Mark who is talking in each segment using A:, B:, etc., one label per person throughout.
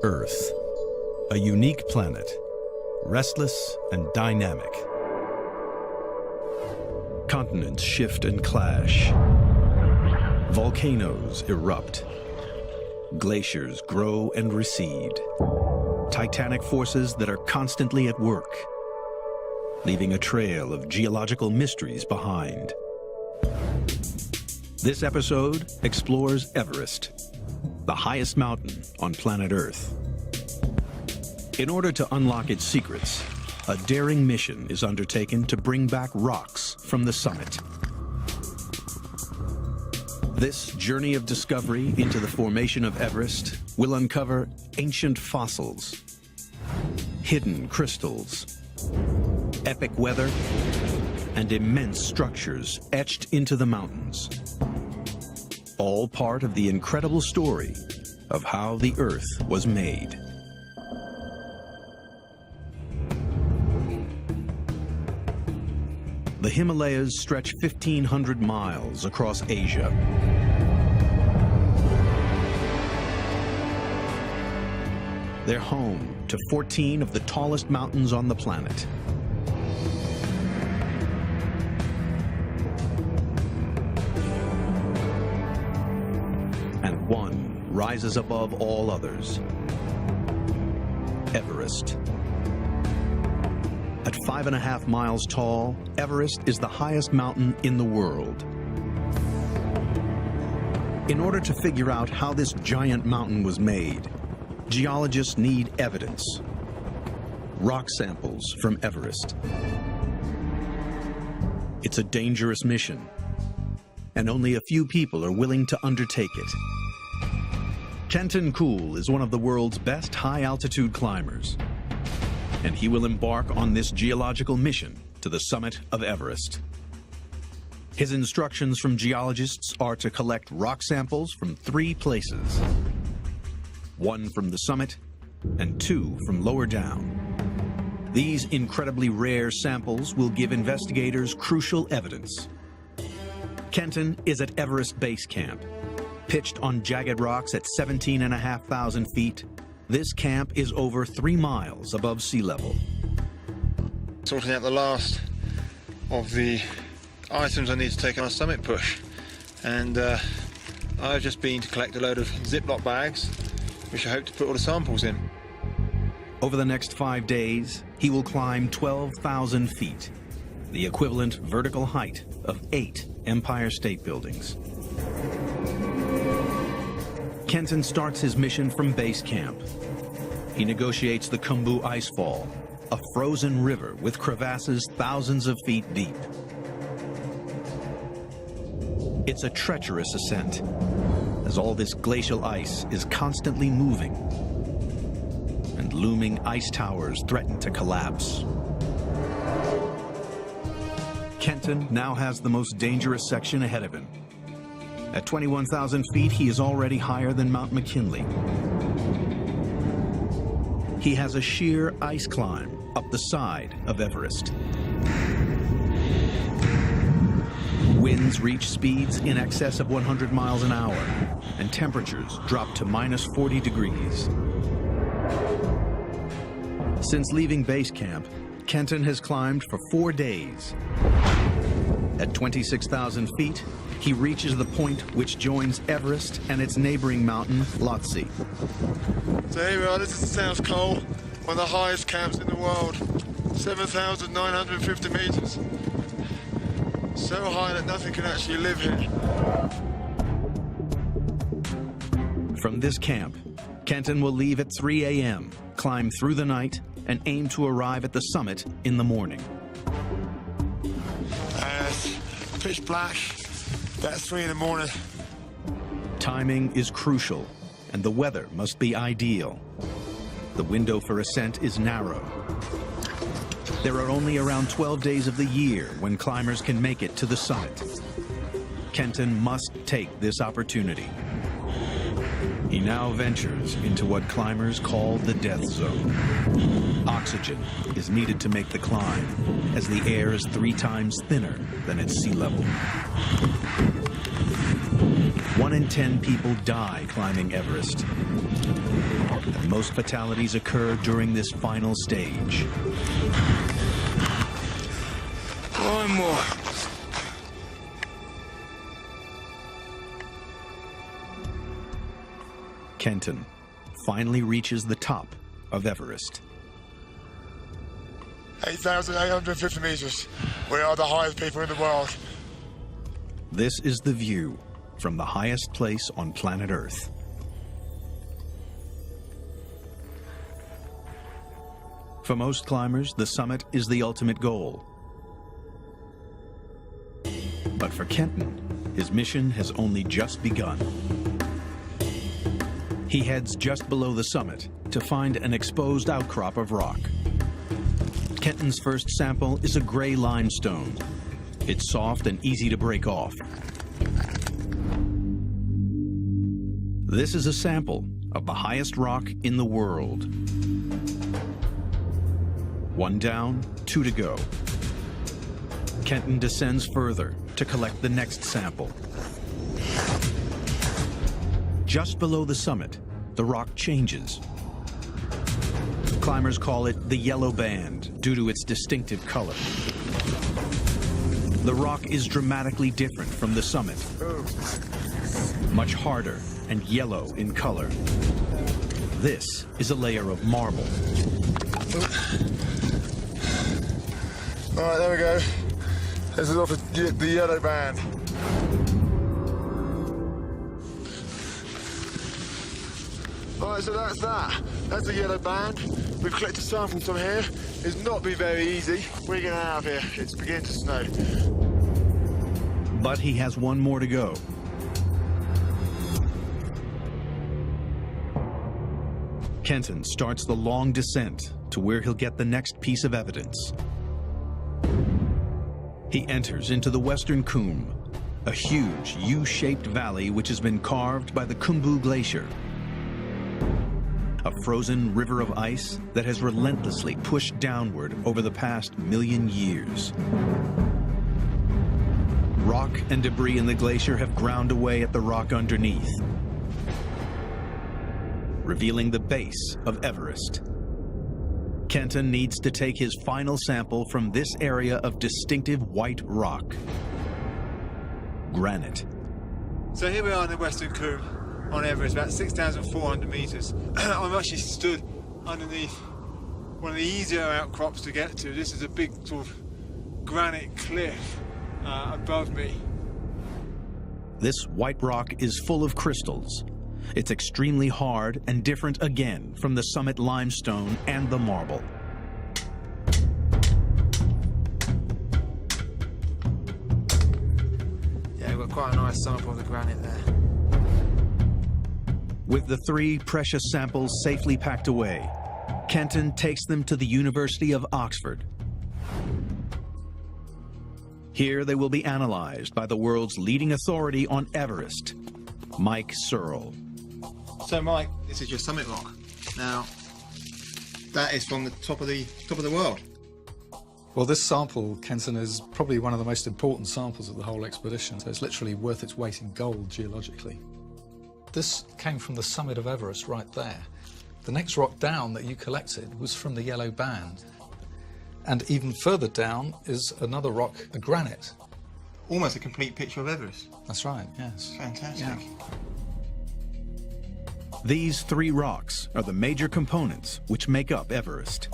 A: Earth, a unique planet, restless and dynamic. Continents shift and clash. Volcanoes erupt. Glaciers grow and recede. Titanic forces that are constantly at work, leaving a trail of geological mysteries behind. This episode explores Everest, the highest mountain on planet Earth. In order to unlock its secrets, a daring mission is undertaken to bring back rocks from the summit. This journey of discovery into the formation of Everest will uncover ancient fossils, hidden crystals, epic weather, and immense structures etched into the mountains. All part of the incredible story of how the Earth was made. The Himalayas stretch 1,500 miles across Asia. They're home to 14 of the tallest mountains on the planet. And one rises above all others: Everest. At 5.5 miles tall, Everest is the highest mountain in the world. In order to figure out how this giant mountain was made, geologists need evidence. Rock samples from Everest. It's a dangerous mission, and only a few people are willing to undertake it. Kenton Kuhl is one of the world's best high-altitude climbers, and he will embark on this geological mission to the summit of Everest. His instructions from geologists are to collect rock samples from 3 places: 1 from the summit and 2 from lower down. These incredibly rare samples will give investigators crucial evidence. Kenton is at Everest Base Camp. Pitched on jagged rocks at 17,500 feet, this camp is over 3 miles above sea level.
B: Sorting out the last of the items I need to take on a summit push. And I've just been to collect a load of Ziploc bags, which I hope to put all the samples in.
A: Over the next 5 days, he will climb 12,000 feet, the equivalent vertical height of 8 Empire State Buildings. Kenton starts his mission from base camp. He negotiates the Khumbu Icefall, a frozen river with crevasses thousands of feet deep. It's a treacherous ascent, as all this glacial ice is constantly moving, and looming ice towers threaten to collapse. Kenton now has the most dangerous section ahead of him. At 21,000 feet, he is already higher than Mount McKinley. He has a sheer ice climb up the side of Everest. Winds reach speeds in excess of 100 miles an hour, and temperatures drop to -40 degrees. Since leaving base camp, Kenton has climbed for 4 days. At 26,000 feet, he reaches the point which joins Everest and its neighboring mountain, Lhotse.
B: So here we are, this is the South Col, one of the highest camps in the world. 7,950 meters. So high that nothing can actually live here.
A: From this camp, Kenton will leave at 3 a.m., climb through the night, and aim to arrive at the summit in the morning.
B: It's pitch black. That's 3 in the morning.
A: Timing is crucial, and the weather must be ideal. The window for ascent is narrow. There are only around 12 days of the year when climbers can make it to the summit. Kenton must take this opportunity. He now ventures into what climbers call the death zone. Oxygen is needed to make the climb, as the air is 3 times thinner than at sea level. 1 in 10 people die climbing Everest. At Most fatalities occur during this final stage.
C: One more.
A: Kenton finally reaches the top of Everest.
C: 8,850 meters. We are the highest people in the world.
A: This is the view from the highest place on planet Earth. For most climbers, the summit is the ultimate goal. But for Kenton, his mission has only just begun. He heads just below the summit to find an exposed outcrop of rock. Kenton's first sample is a gray limestone. It's soft and easy to break off. This is a sample of the highest rock in the world. One down, two to go. Kenton descends further to collect the next sample. Just below the summit, the rock changes. Climbers call it the yellow band due to its distinctive color. The rock is dramatically different from the summit. Much harder and yellow in color. This is a layer of marble.
C: All right, there we go. This is off the yellow band. All right, so that's that. That's the yellow band. We've collected samples from here. It's not been very easy. We're getting out of here. It's beginning to snow.
A: But he has one more to go. Kenton starts the long descent to where he'll get the next piece of evidence. He enters into the Western Cwm, a huge U-shaped valley which has been carved by the Khumbu Glacier, a frozen river of ice that has relentlessly pushed downward over the past million years. Rock and debris in the glacier have ground away at the rock underneath, revealing the base of Everest. Kenton needs to take his final sample from this area of distinctive white rock. Granite.
B: So here we are in the Western Cwm on Everest, about 6,400 meters. I'm actually stood underneath one of the easier outcrops to get to. This is a big sort of granite cliff above me.
A: This white rock is full of crystals. It's extremely hard and different again from the summit limestone and the marble.
B: Yeah, we've got quite a nice sample of the granite there.
A: With the 3 precious samples safely packed away, Kenton takes them to the University of Oxford. Here they will be analyzed by the world's leading authority on Everest, Mike Searle.
B: So Mike, this is your summit rock. Now, that is from the top of the world.
D: Well, this sample, Kenton, is probably one of the most important samples of the whole expedition, so it's literally worth its weight in gold geologically. This came from the summit of Everest right there. The next rock down that you collected was from the yellow band. And even further down is another rock, a granite.
B: Almost a complete picture of Everest.
D: That's right, yes.
B: Fantastic.
D: Yeah.
A: These 3 rocks are the major components which make up Everest.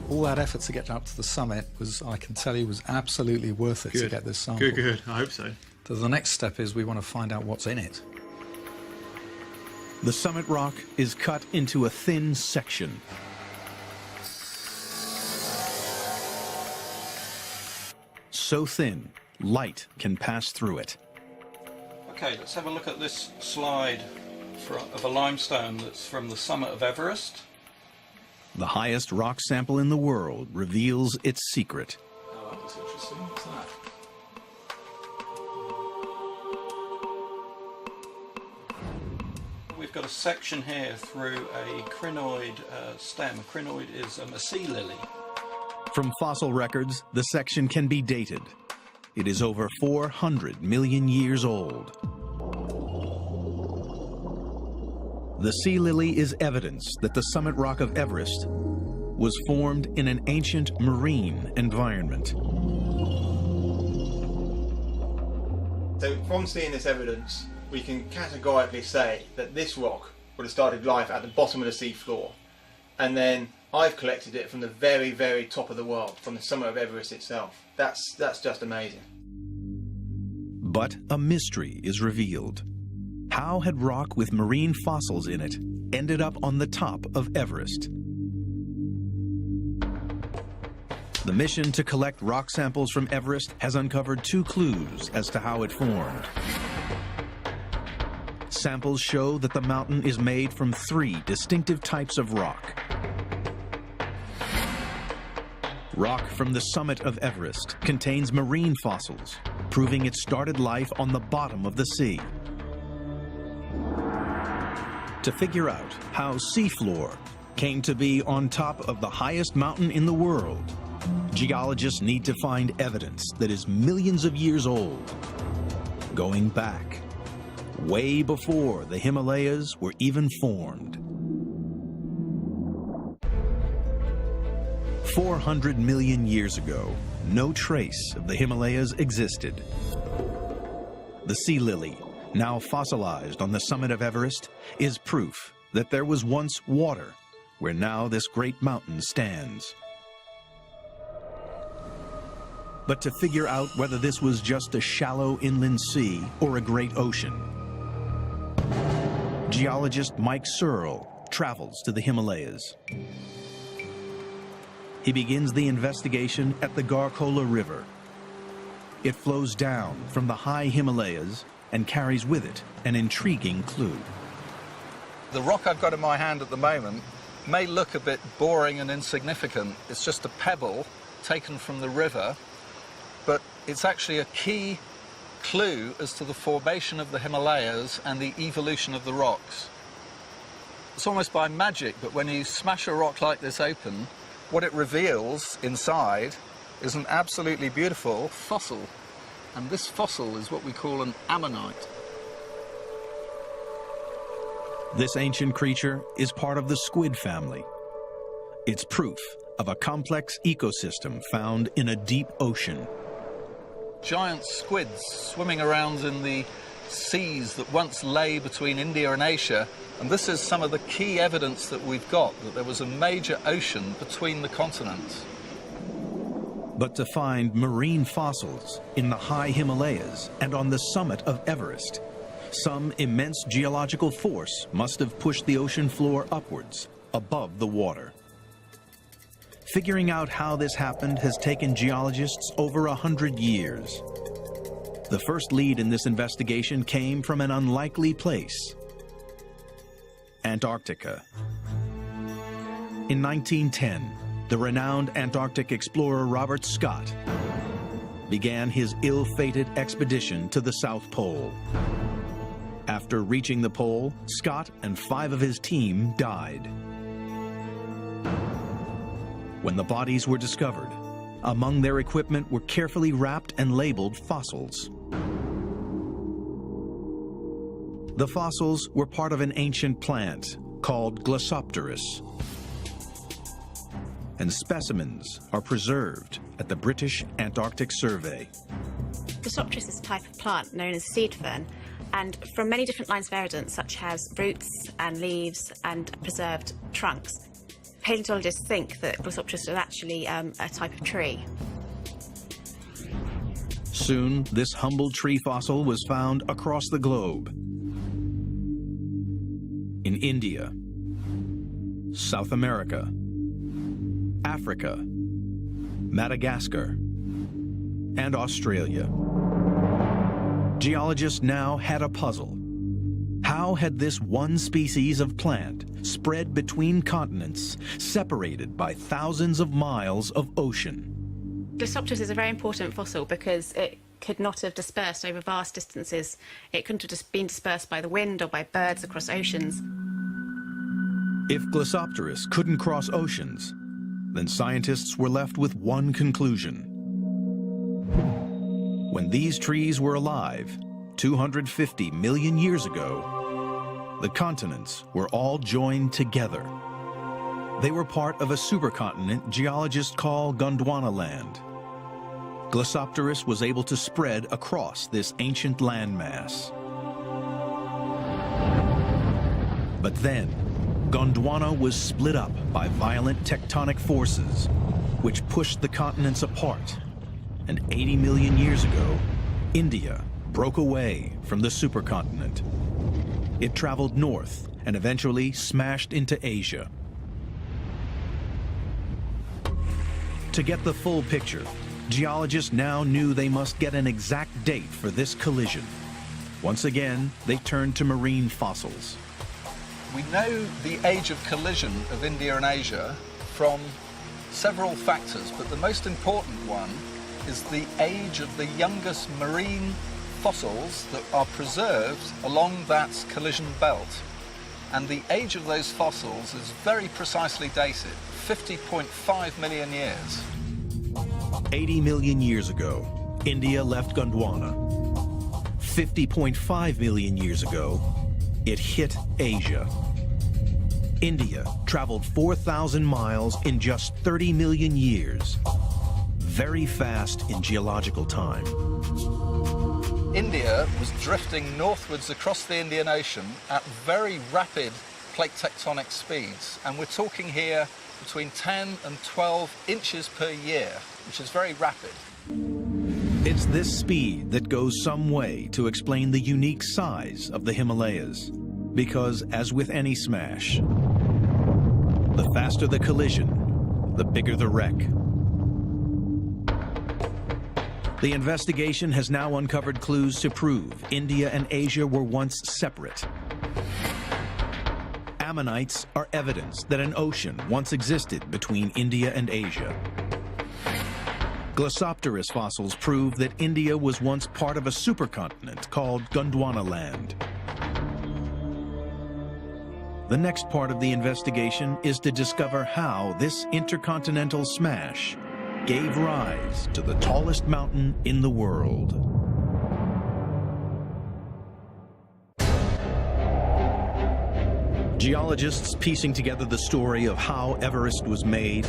D: All that effort to get up to the summit was, I can tell you, was absolutely worth it to get this sample.
B: Good. I hope so.
D: So the next step is we want to find out what's in it.
A: The summit rock is cut into a thin section. So thin, light can pass through it.
E: Okay, let's have a look at this slide of a limestone that's from the summit of Everest.
A: The highest rock sample in the world reveals its secret.
E: Oh, that's interesting. What's that? We've got a section here through a crinoid stem. A crinoid is a sea lily.
A: From fossil records, the section can be dated. It is over 400 million years old. The sea lily is evidence that the summit rock of Everest was formed in an ancient marine environment.
B: So from seeing this evidence, we can categorically say that this rock would have started life at the bottom of the sea floor. And then I've collected it from the very, very top of the world, from the summit of Everest itself. That's just amazing.
A: But a mystery is revealed. How had rock with marine fossils in it ended up on the top of Everest? The mission to collect rock samples from Everest has uncovered 2 clues as to how it formed. Samples show that the mountain is made from 3 distinctive types of rock. Rock from the summit of Everest contains marine fossils, proving it started life on the bottom of the sea. To figure out how seafloor came to be on top of the highest mountain in the world, geologists need to find evidence that is millions of years old, going back way before the Himalayas were even formed. 400 million years ago, no trace of the Himalayas existed. The sea lily, now fossilized on the summit of Everest, is proof that there was once water where now this great mountain stands. But to figure out whether this was just a shallow inland sea or a great ocean, geologist Mike Searle travels to the Himalayas. He begins the investigation at the Garkola River. It flows down from the high Himalayas and carries with it an intriguing clue.
D: The rock I've got in my hand at the moment may look a bit boring and insignificant. It's just a pebble taken from the river, but it's actually a key clue as to the formation of the Himalayas and the evolution of the rocks. It's almost by magic, but when you smash a rock like this open, what it reveals inside is an absolutely beautiful fossil. And this fossil is what we call an ammonite.
A: This ancient creature is part of the squid family. It's proof of a complex ecosystem found in a deep ocean.
D: Giant squids swimming around in the seas that once lay between India and Asia, and this is some of the key evidence that we've got, that there was a major ocean between the continents.
A: But to find marine fossils in the high Himalayas and on the summit of Everest, some immense geological force must have pushed the ocean floor upwards, above the water. Figuring out how this happened has taken geologists over 100 years. The first lead in this investigation came from an unlikely place: Antarctica. In 1910, the renowned Antarctic explorer Robert Scott began his ill-fated expedition to the South Pole. After reaching the pole, Scott and 5 of his team died. When the bodies were discovered, among their equipment were carefully wrapped and labeled fossils. The fossils were part of an ancient plant called Glossopteris, and specimens are preserved at the British Antarctic Survey.
F: Glossopteris is a type of plant known as seed fern, and from many different lines of evidence, such as roots and leaves and preserved trunks, paleontologists think that Glossopteris is actually a type of tree.
A: Soon, this humble tree fossil was found across the globe. In India, South America, Africa, Madagascar, and Australia. Geologists now had a puzzle. How had this one species of plant spread between continents, separated by thousands of miles of ocean?
F: Glossopteris is a very important fossil because it could not have dispersed over vast distances. It couldn't have just been dispersed by the wind or by birds across oceans.
A: If Glossopteris couldn't cross oceans, then scientists were left with one conclusion. When these trees were alive, 250 million years ago, the continents were all joined together. They were part of a supercontinent geologists call Gondwana land. Glossopteris was able to spread across this ancient landmass. But then, Gondwana was split up by violent tectonic forces, which pushed the continents apart. And 80 million years ago, India broke away from the supercontinent. It traveled north and eventually smashed into Asia. To get the full picture, geologists now knew they must get an exact date for this collision. Once again, they turned to marine fossils.
D: We know the age of collision of India and Asia from several factors, but the most important one is the age of the youngest marine fossils that are preserved along that collision belt. And the age of those fossils is very precisely dated, 50.5 million years.
A: 80 million years ago, India left Gondwana. 50.5 million years ago, it hit Asia. India traveled 4,000 miles in just 30 million years. Very fast in geological time.
D: India was drifting northwards across the Indian Ocean at very rapid plate tectonic speeds, and we're talking here between 10 and 12 inches per year, which is very rapid.
A: It's this speed that goes some way to explain the unique size of the Himalayas. Because, as with any smash, the faster the collision, the bigger the wreck. The investigation has now uncovered clues to prove India and Asia were once separate. Ammonites are evidence that an ocean once existed between India and Asia. Glossopteris fossils prove that India was once part of a supercontinent called Gondwana land. The next part of the investigation is to discover how this intercontinental smash gave rise to the tallest mountain in the world. Geologists piecing together the story of how Everest was made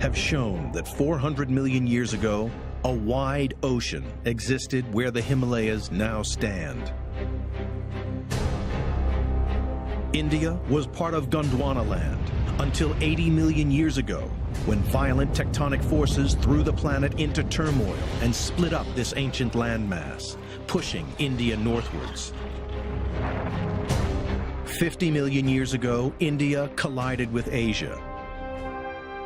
A: have shown that 400 million years ago, a wide ocean existed where the Himalayas now stand. India was part of Gondwana land until 80 million years ago, when violent tectonic forces threw the planet into turmoil and split up this ancient landmass, pushing India northwards. 50 million years ago, India collided with Asia.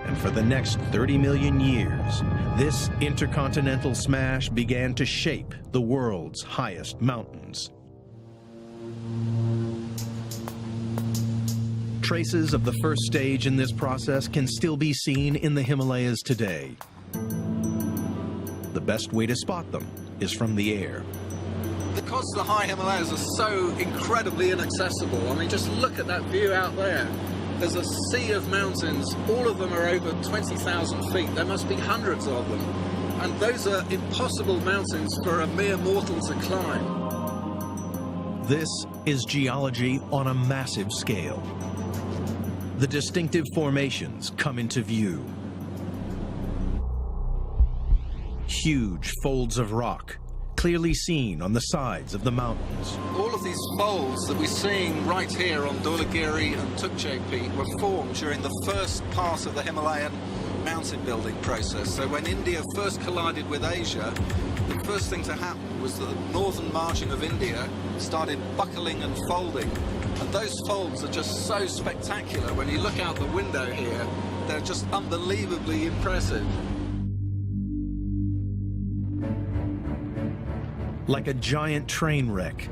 A: And for the next 30 million years, this intercontinental smash began to shape the world's highest mountains. Traces of the first stage in this process can still be seen in the Himalayas today. The best way to spot them is from the air.
D: Because the high Himalayas are so incredibly inaccessible, I mean, just look at that view out there. There's a sea of mountains, all of them are over 20,000 feet. There must be hundreds of them. And those are impossible mountains for a mere mortal to climb.
A: This is geology on a massive scale. The distinctive formations come into view. Huge folds of rock, clearly seen on the sides of the mountains.
D: All of these folds that we're seeing right here on Dhaulagiri and Tukche Peak were formed during the first part of the Himalayan mountain building process. So when India first collided with Asia, the first thing to happen was that the northern margin of India started buckling and folding. And those folds are just so spectacular. When you look out the window here, they're just unbelievably impressive.
A: Like a giant train wreck,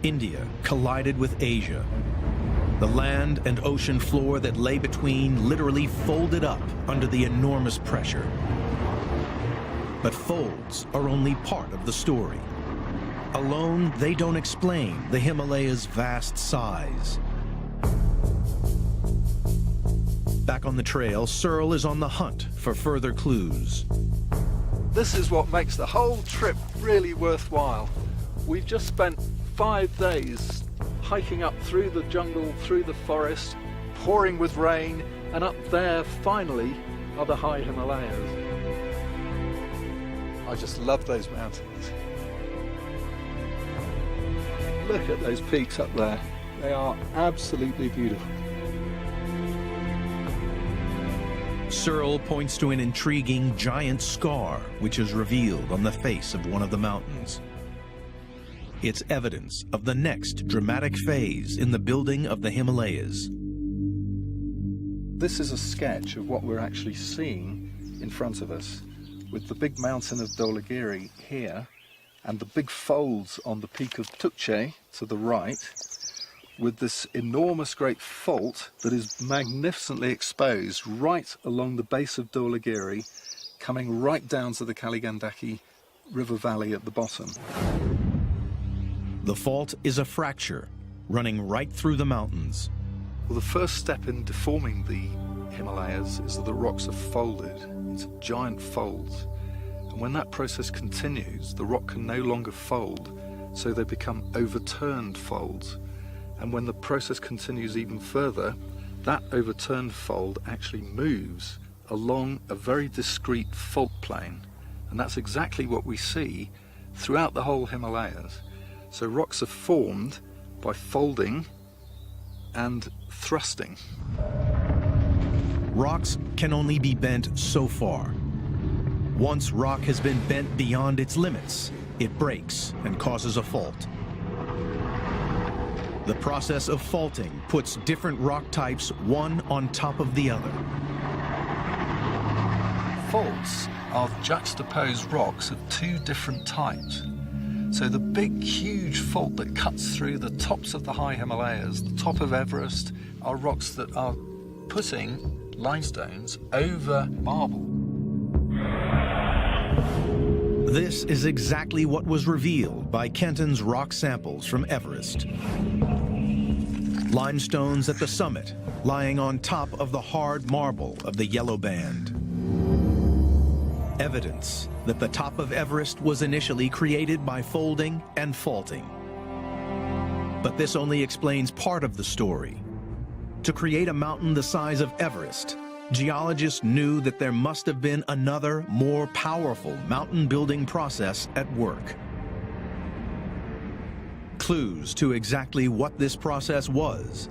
A: India collided with Asia. The land and ocean floor that lay between literally folded up under the enormous pressure. But folds are only part of the story. Alone, they don't explain the Himalayas' vast size. Back on the trail, Searle is on the hunt for further clues.
G: This is what makes the whole trip really worthwhile. We've just spent 5 days hiking up through the jungle, through the forest, pouring with rain, and up there, finally, are the high Himalayas. I just love those mountains. Look at those peaks up there. They are absolutely beautiful.
A: Searle points to an intriguing giant scar which is revealed on the face of one of the mountains. It's evidence of the next dramatic phase in the building of the Himalayas.
D: This is a sketch of what we're actually seeing in front of us, with the big mountain of Dholagiri here and the big folds on the peak of Tukche to the right, with this enormous great fault that is magnificently exposed right along the base of Dholagiri, coming right down to the Kaligandaki river valley at the bottom.
A: The fault is a fracture running right through the mountains.
D: Well, the first step in deforming the Himalayas is that the rocks are folded into giant folds. And when that process continues, the rock can no longer fold, so they become overturned folds. And when the process continues even further, that overturned fold actually moves along a very discrete fault plane. And that's exactly what we see throughout the whole Himalayas. So rocks are formed by folding and thrusting.
A: Rocks can only be bent so far. Once rock has been bent beyond its limits, it breaks and causes a fault. The process of faulting puts different rock types one on top of the other.
D: Faults are juxtaposed rocks of two different types. So the big, huge fault that cuts through the tops of the high Himalayas, the top of Everest, are rocks that are putting limestones over marble.
A: This is exactly what was revealed by Kenton's rock samples from Everest. Limestones at the summit, lying on top of the hard marble of the yellow band. Evidence that the top of Everest was initially created by folding and faulting. But this only explains part of the story. To create a mountain the size of Everest, geologists knew that there must have been another, more powerful mountain-building process at work. Clues to exactly what this process was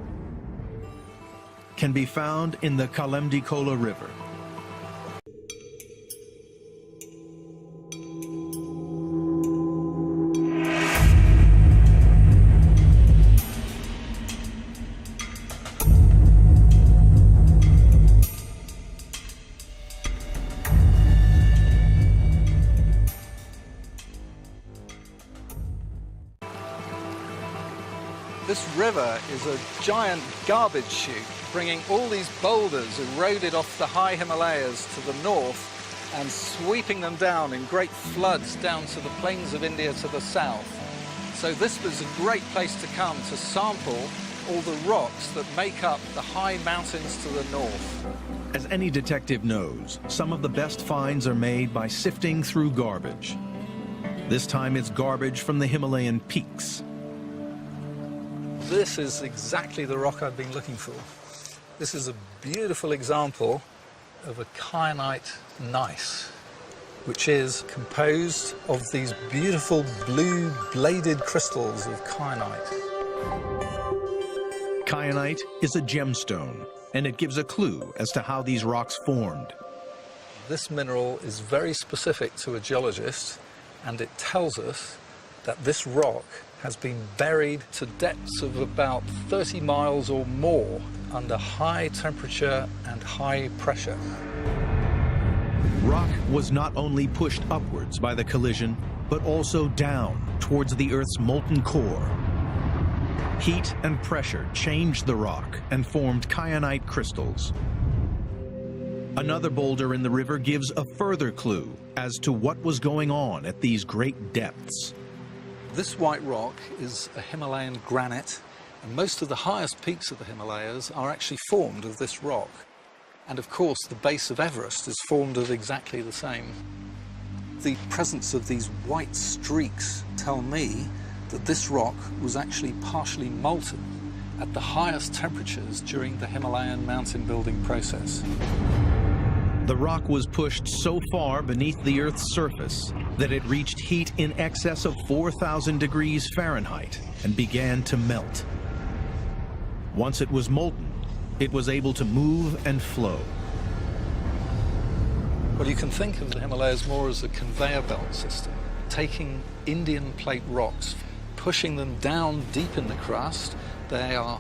A: can be found in the Kalemdikola River.
G: This river is a giant garbage chute, bringing all these boulders eroded off the high Himalayas to the north and sweeping them down in great floods down to the plains of India to the south. So this was a great place to come to sample all the rocks that make up the high mountains to the north.
A: As any detective knows, some of the best finds are made by sifting through garbage. This time it's garbage from the Himalayan peaks.
G: This is exactly the rock I've been looking for. This is a beautiful example of a kyanite gneiss, which is composed of these beautiful blue bladed crystals of kyanite.
A: Kyanite is a gemstone, and it gives a clue as to how these rocks formed.
G: This mineral is very specific to a geologist, and it tells us that this rock has been buried to depths of about 30 miles or more under high temperature and high pressure.
A: Rock was not only pushed upwards by the collision, but also down towards the Earth's molten core. Heat and pressure changed the rock and formed kyanite crystals. Another boulder in the river gives a further clue as to what was going on at these great depths.
G: This white rock is a Himalayan granite, and most of the highest peaks of the Himalayas are actually formed of this rock. And of course, the base of Everest is formed of exactly the same. The presence of these white streaks tell me that this rock was actually partially molten at the highest temperatures during the Himalayan mountain building process.
A: The rock was pushed so far beneath the Earth's surface that it reached heat in excess of 4,000 degrees Fahrenheit and began to melt. Once it was molten, it was able to move and flow.
G: Well, you can think of the Himalayas more as a conveyor belt system, taking Indian plate rocks, pushing them down deep in the crust. They are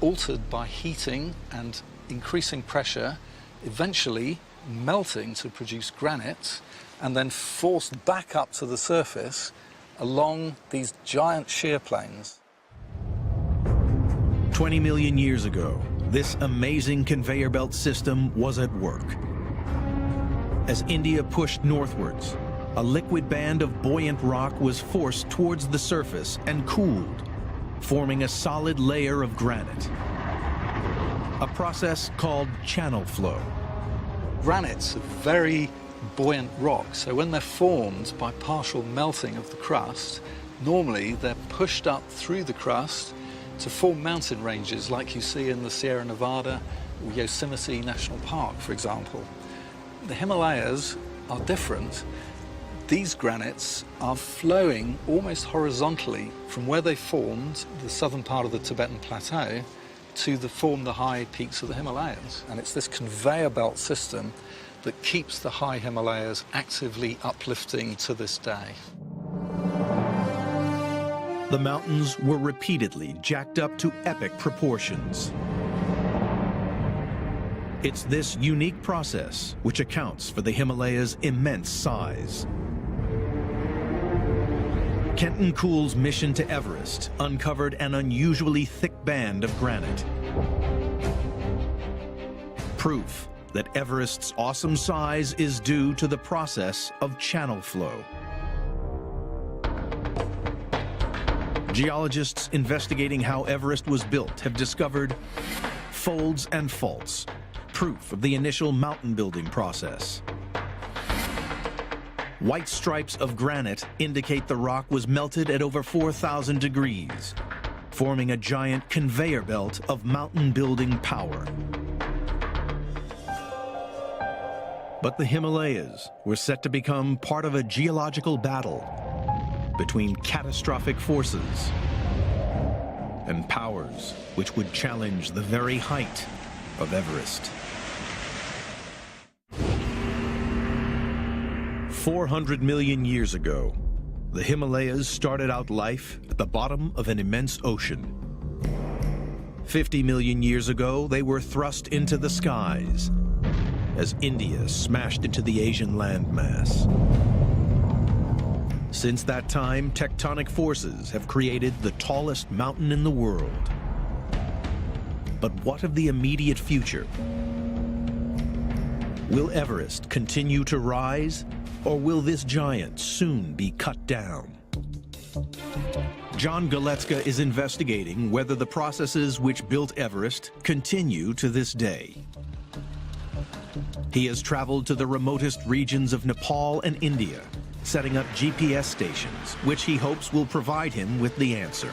G: altered by heating and increasing pressure, eventually melting to produce granite, and then forced back up to the surface along these giant shear plains.
A: 20 million years ago, this amazing conveyor belt system was at work. As India pushed northwards, a liquid band of buoyant rock was forced towards the surface and cooled, forming a solid layer of granite. A process called channel flow.
G: Granite's a very buoyant rock, so when they're formed by partial melting of the crust, normally they're pushed up through the crust to form mountain ranges like you see in the Sierra Nevada or Yosemite National Park, for example. The Himalayas are different. These granites are flowing almost horizontally from where they formed the southern part of the Tibetan Plateau to form the high peaks of the Himalayas. And it's this conveyor belt system that keeps the high Himalayas actively uplifting to this day.
A: The mountains were repeatedly jacked up to epic proportions. It's this unique process which accounts for the Himalayas' immense size. Kenton Kuhl's mission to Everest uncovered an unusually thick band of granite. Proof that Everest's awesome size is due to the process of channel flow. Geologists investigating how Everest was built have discovered folds and faults, proof of the initial mountain building process. White stripes of granite indicate the rock was melted at over 4,000 degrees, forming a giant conveyor belt of mountain building power. But the Himalayas were set to become part of a geological battle between catastrophic forces and powers which would challenge the very height of Everest. 400 million years ago, the Himalayas started out life at the bottom of an immense ocean. 50 million years ago, they were thrust into the skies as India smashed into the Asian landmass. Since that time, tectonic forces have created the tallest mountain in the world. But what of the immediate future? Will Everest continue to rise, or will this giant soon be cut down? John Galecka is investigating whether the processes which built Everest continue to this day. He has traveled to the remotest regions of Nepal and India, setting up GPS stations, which he hopes will provide him with the answer.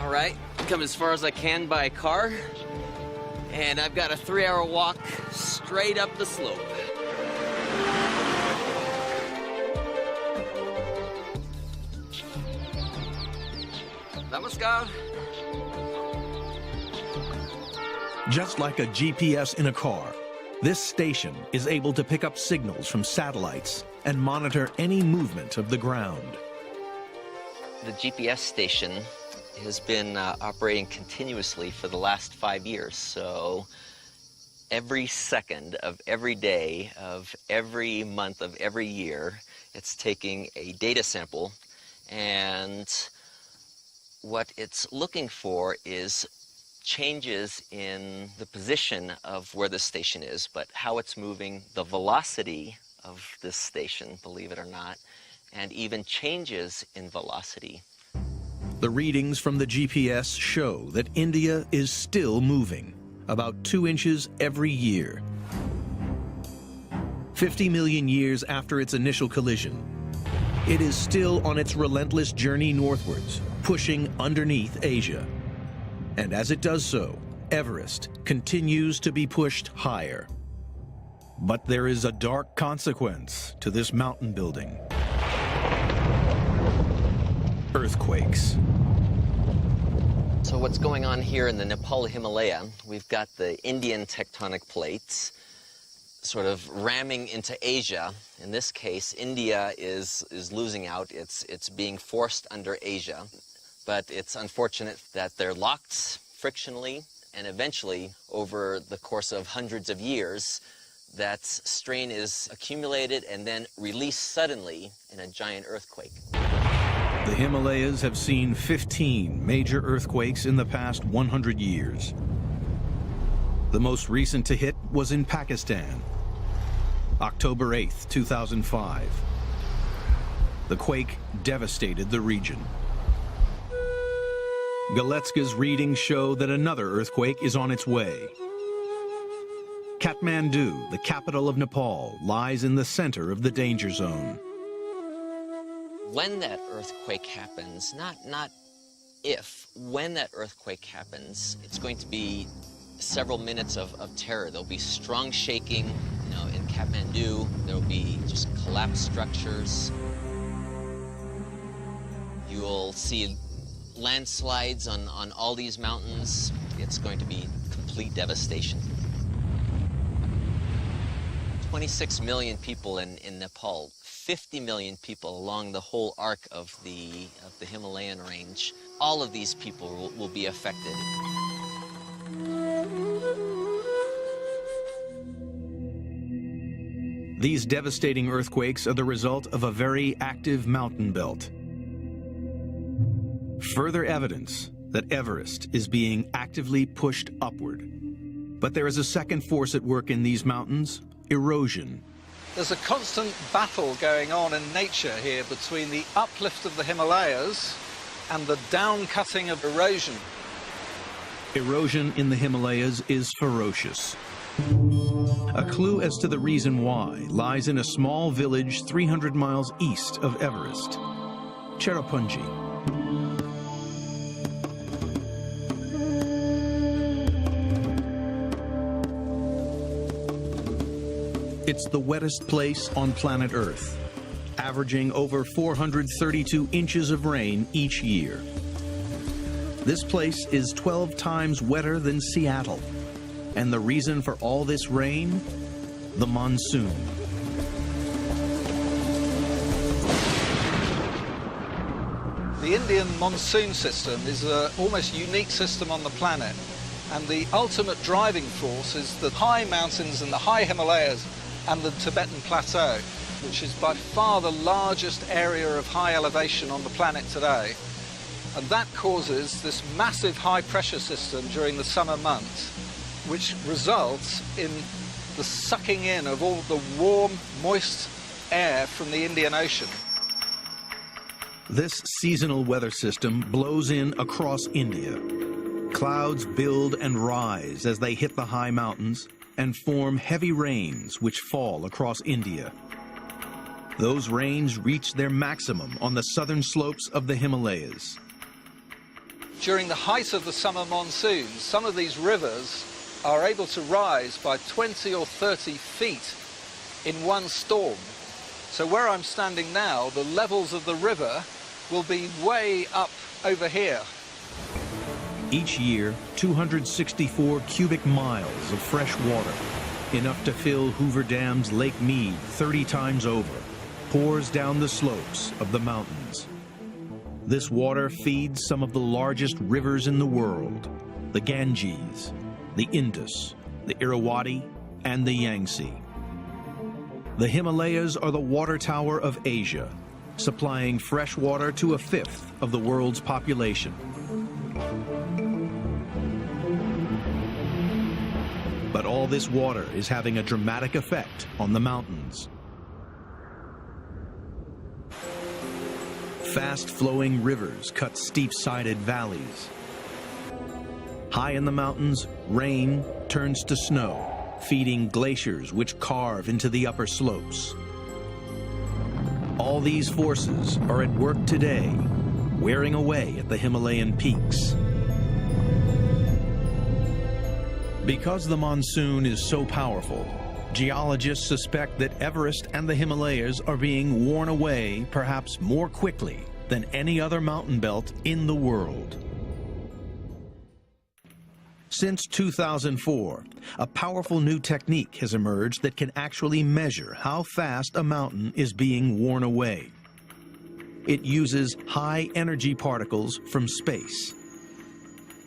H: All right, come as far as I can by car, and I've got a 3-hour walk straight up the slope. Namaskar.
A: Just like a GPS in a car, this station is able to pick up signals from satellites and monitor any movement of the ground.
H: The GPS station has been operating continuously for the last 5 years, so every second of every day of every month of every year, it's taking a data sample, and what it's looking for is changes in the position of where this station is, but how it's moving, the velocity of this station, believe it or not, and even changes in velocity.
A: The readings from the GPS show that India is still moving, about 2 inches every year. 50 million years after its initial collision, It is still on its relentless journey northwards, pushing underneath Asia. And as it does so, Everest continues to be pushed higher. But there is a dark consequence to this mountain building. Earthquakes.
H: So what's going on here in the Nepal Himalaya, we've got the Indian tectonic plates sort of ramming into Asia. In this case, India is losing out. It's being forced under Asia. But it's unfortunate that they're locked frictionally, and eventually, over the course of hundreds of years, that strain is accumulated and then released suddenly in a giant earthquake.
A: The Himalayas have seen 15 major earthquakes in the past 100 years. The most recent to hit was in Pakistan, October 8, 2005. The quake devastated the region. Galetska's readings show that another earthquake is on its way. Kathmandu, the capital of Nepal, lies in the center of the danger zone.
H: When that earthquake happens, not if, when that earthquake happens, it's going to be several minutes of terror. There'll be strong shaking, in Kathmandu. There'll be just collapsed structures. You'll see landslides on all these mountains. It's going to be complete devastation. 26 million people in Nepal, 50 million people along the whole arc of the Himalayan range. All of these people will be affected.
A: These devastating earthquakes are the result of a very active mountain belt. Further evidence that Everest is being actively pushed upward. But there is a second force at work in these mountains: erosion.
G: There's a constant battle going on in nature here between the uplift of the Himalayas and the down-cutting of erosion.
A: Erosion in the Himalayas is ferocious. A clue as to the reason why lies in a small village 300 miles east of Everest, Cherrapunji. It's the wettest place on planet Earth, averaging over 432 inches of rain each year. This place is 12 times wetter than Seattle. And the reason for all this rain? The monsoon.
G: The Indian monsoon system is an almost unique system on the planet. And the ultimate driving force is the high mountains and the high Himalayas and the Tibetan Plateau, which is by far the largest area of high elevation on the planet today. And that causes this massive high pressure system during the summer months, which results in the sucking in of all the warm, moist air from the Indian Ocean.
A: This seasonal weather system blows in across India. Clouds build and rise as they hit the high mountains and form heavy rains which fall across India. Those rains reach their maximum on the southern slopes of the Himalayas.
G: During the height of the summer monsoons, some of these rivers are able to rise by 20 or 30 feet in one storm. So where I'm standing now, the levels of the river will be way up over here.
A: Each year, 264 cubic miles of fresh water, enough to fill Hoover Dam's Lake Mead 30 times over, pours down the slopes of the mountains. This water feeds some of the largest rivers in the world: the Ganges, the Indus, the Irrawaddy, and the Yangtze. The Himalayas are the water tower of Asia, supplying fresh water to a fifth of the world's population. But all this water is having a dramatic effect on the mountains. Fast-flowing rivers cut steep-sided valleys. High in the mountains, rain turns to snow, feeding glaciers which carve into the upper slopes. All these forces are at work today, wearing away at the Himalayan peaks. Because the monsoon is so powerful, geologists suspect that Everest and the Himalayas are being worn away perhaps more quickly than any other mountain belt in the world. Since 2004, a powerful new technique has emerged that can actually measure how fast a mountain is being worn away. It uses high-energy particles from space.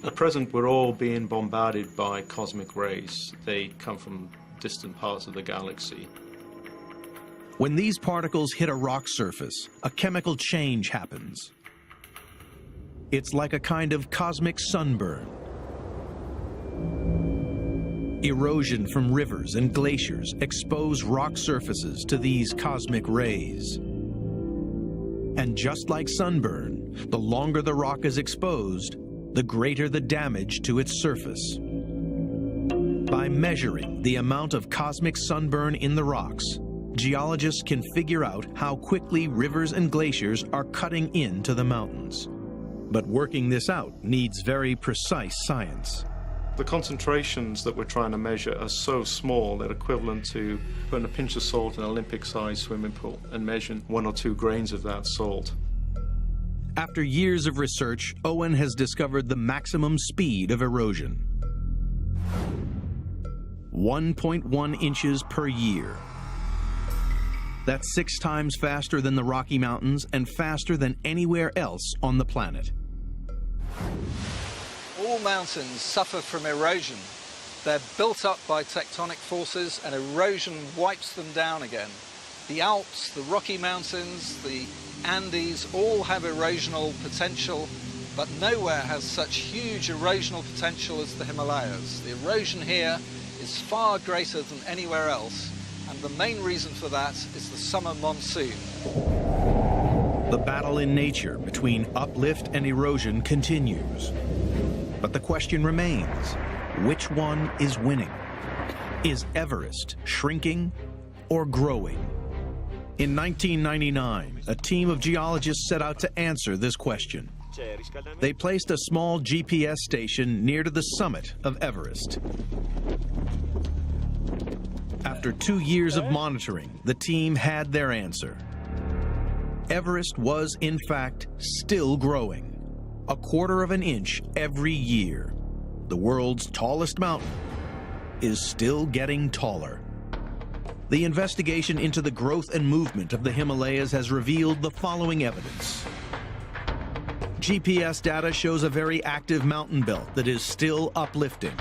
I: At present, we're all being bombarded by cosmic rays. They come from distant parts of the galaxy.
A: When these particles hit a rock surface, a chemical change happens. It's like a kind of cosmic sunburn. Erosion from rivers and glaciers expose rock surfaces to these cosmic rays. And just like sunburn, the longer the rock is exposed, the greater the damage to its surface. By measuring the amount of cosmic sunburn in the rocks, geologists can figure out how quickly rivers and glaciers are cutting into the mountains. But working this out needs very precise science.
I: The concentrations that we're trying to measure are so small they're equivalent to putting a pinch of salt in an Olympic-sized swimming pool and measuring 1 or 2 grains of that salt.
A: After years of research, Owen has discovered the maximum speed of erosion. 1.1 inches per year. That's 6 times faster than the Rocky Mountains and faster than anywhere else on the planet.
G: All mountains suffer from erosion. They're built up by tectonic forces and erosion wipes them down again. The Alps, the Rocky Mountains, the Andes all have erosional potential, but nowhere has such huge erosional potential as the Himalayas. The erosion here is far greater than anywhere else, and the main reason for that is the summer monsoon.
A: The battle in nature between uplift and erosion continues. But the question remains, which one is winning? Is Everest shrinking or growing? In 1999, a team of geologists set out to answer this question. They placed a small GPS station near to the summit of Everest. After 2 years of monitoring, the team had their answer. Everest was, in fact, still growing. 1/4 of an inch every year. The world's tallest mountain is still getting taller. The investigation into the growth and movement of the Himalayas has revealed the following evidence. GPS data shows a very active mountain belt that is still uplifting.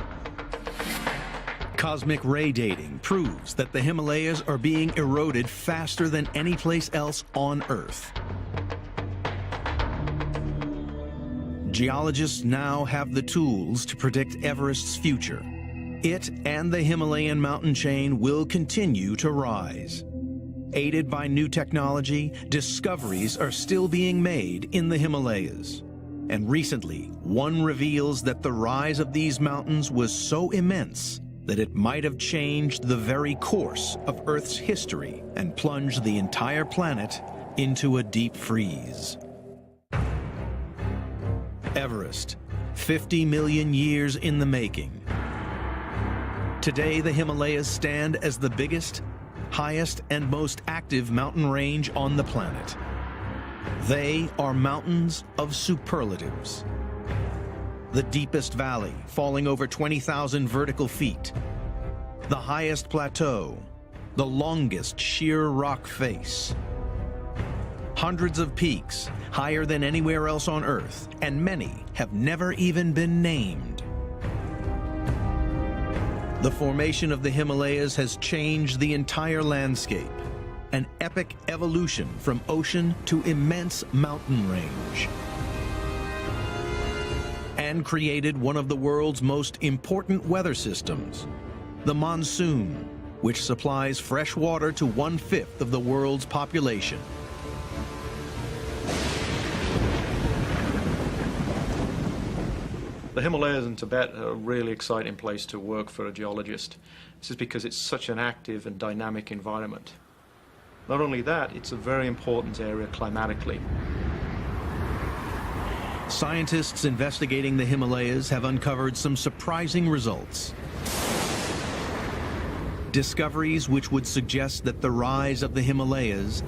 A: Cosmic ray dating proves that the Himalayas are being eroded faster than any place else on Earth. Geologists now have the tools to predict Everest's future. It and the Himalayan mountain chain will continue to rise. Aided by new technology, discoveries are still being made in the Himalayas. And recently, one reveals that the rise of these mountains was so immense that it might have changed the very course of Earth's history and plunged the entire planet into a deep freeze. Everest, 50 million years in the making. Today, the Himalayas stand as the biggest, highest, and most active mountain range on the planet. They are mountains of superlatives. The deepest valley, falling over 20,000 vertical feet. The highest plateau, the longest sheer rock face. Hundreds of peaks, higher than anywhere else on Earth, and many have never even been named. The formation of the Himalayas has changed the entire landscape, an epic evolution from ocean to immense mountain range, and created one of the world's most important weather systems, the monsoon, which supplies fresh water to 1/5 of the world's population.
I: The Himalayas in Tibet are a really exciting place to work for a geologist. This is because it's such an active and dynamic environment. Not only that, it's a very important area climatically.
A: Scientists investigating the Himalayas have uncovered some surprising results. Discoveries which would suggest that the rise of the Himalayas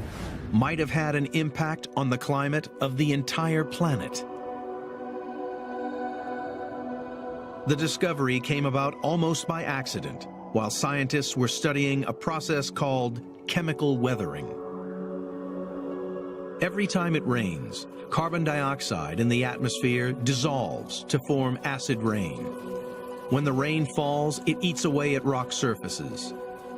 A: might have had an impact on the climate of the entire planet. The discovery came about almost by accident while scientists were studying a process called chemical weathering. Every time it rains, carbon dioxide in the atmosphere dissolves to form acid rain. When the rain falls, it eats away at rock surfaces.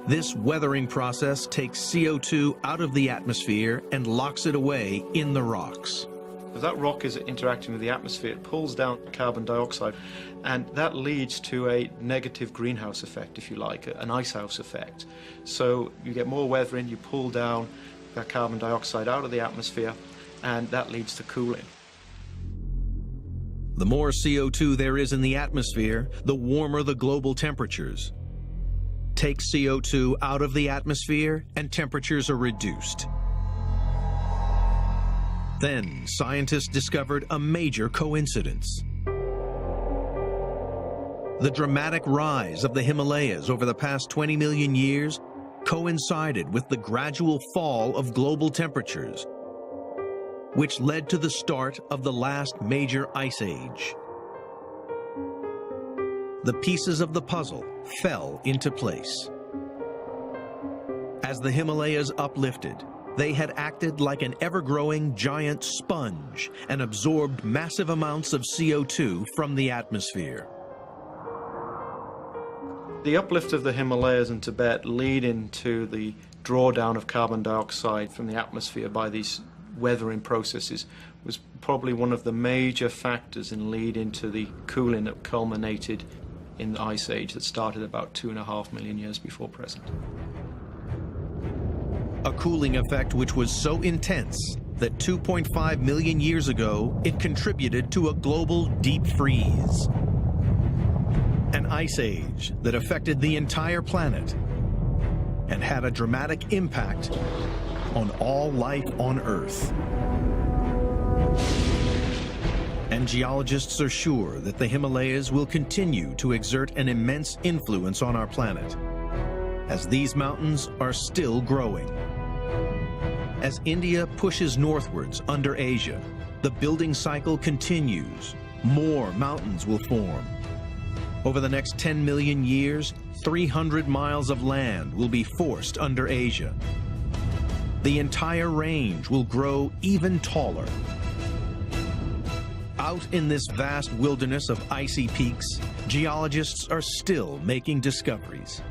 A: This weathering process takes CO2 out of the atmosphere and locks it away in the rocks.
I: As that rock is interacting with the atmosphere, it pulls down carbon dioxide, and that leads to a negative greenhouse effect, if you like, an icehouse effect. So you get more weathering, you pull down that carbon dioxide out of the atmosphere, and that leads to cooling.
A: The more CO2 there is in the atmosphere, the warmer the global temperatures. Take CO2 out of the atmosphere, and temperatures are reduced. Then, scientists discovered a major coincidence. The dramatic rise of the Himalayas over the past 20 million years coincided with the gradual fall of global temperatures, which led to the start of the last major ice age. The pieces of the puzzle fell into place. As the Himalayas uplifted, they had acted like an ever-growing giant sponge and absorbed massive amounts of CO2 from the atmosphere.
I: The uplift of the Himalayas and Tibet lead into the drawdown of carbon dioxide from the atmosphere by these weathering processes was probably one of the major factors in lead into the cooling that culminated in the ice age that started about 2.5 million years before present.
A: A cooling effect which was so intense that 2.5 million years ago it contributed to a global deep freeze. An ice age that affected the entire planet and had a dramatic impact on all life on Earth. And geologists are sure that the Himalayas will continue to exert an immense influence on our planet, as these mountains are still growing. As India pushes northwards under Asia, the building cycle continues. More mountains will form. Over the next 10 million years, 300 miles of land will be forced under Asia. The entire range will grow even taller. Out in this vast wilderness of icy peaks, geologists are still making discoveries.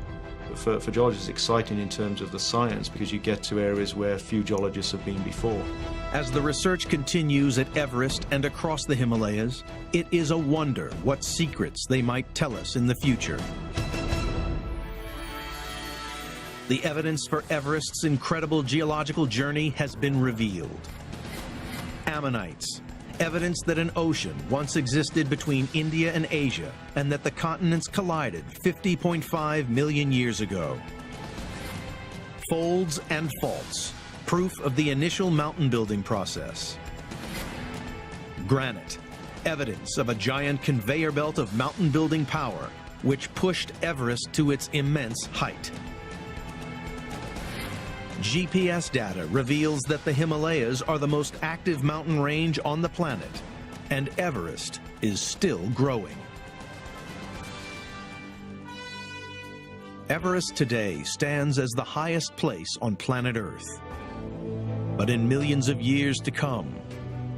I: For geologists, it's exciting in terms of the science because you get to areas where few geologists have been before.
A: As the research continues at Everest and across the Himalayas, it is a wonder what secrets they might tell us in the future. The evidence for Everest's incredible geological journey has been revealed. Ammonites, evidence that an ocean once existed between India and Asia and that the continents collided 50.5 million years ago. Folds and faults, proof of the initial mountain building process. Granite, evidence of a giant conveyor belt of mountain building power which pushed Everest to its immense height. GPS data reveals that the Himalayas are the most active mountain range on the planet, and Everest is still growing. Everest today stands as the highest place on planet Earth. But in millions of years to come,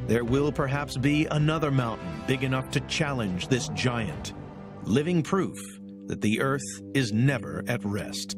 A: there will perhaps be another mountain big enough to challenge this giant, living proof that the Earth is never at rest.